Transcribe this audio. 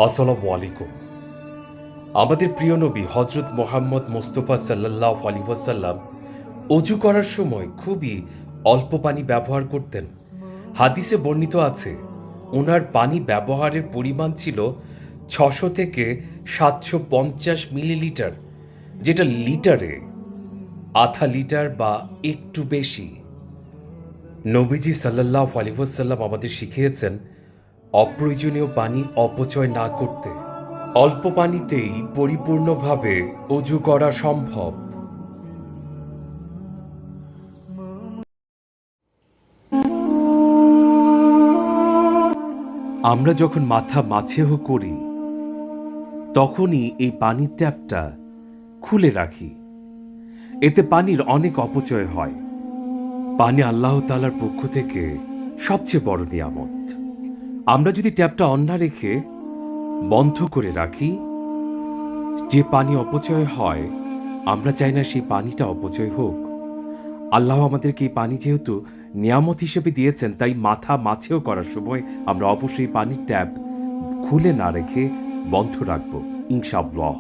আসসালামু আলাইকুম। আমাদের প্রিয় নবী হজরত মোহাম্মদ মোস্তফা সাল্লাল্লাহু আলাইহি ওয়াসাল্লাম অজু করার সময় খুবই অল্প পানি ব্যবহার করতেন। হাদিসে বর্ণিত আছে ওনার পানি ব্যবহারের পরিমাণ ছিল ৬০০ থেকে ৭৫০ মিলিলিটার, যেটা লিটারে আধা লিটার বা একটু বেশি। নবীজি সাল্লাল্লাহু আলাইহি ওয়াসাল্লাম আমাদের শিখিয়েছেন অপ্রয়োজনীয় পানি অপচয় না করতে। অল্প পানিতেই পরিপূর্ণভাবে অজু করা সম্ভব। আমরা যখন মাথা মাছেও করি তখনই এই পানির ট্যাপটা খুলে রাখি। এতে পানির অনেক অপচয় হয়। পানি আল্লাহ তাআলার পক্ষ থেকে সবচেয়ে বড় নিয়ামত। আমরা যদি ট্যাপটা অন না রেখে বন্ধ করে রাখি, যে পানি অপচয় হয় আমরা চাই না সেই পানিটা অপচয় হোক। আল্লাহ আমাদেরকে এই পানি যেহেতু নিয়ামত হিসেবে দিয়েছেন, তাই মাথা মাছেও করার সময় আমরা অবশ্যই পানির ট্যাপ খুলে না রেখে বন্ধ রাখবো ইনশাআল্লাহ।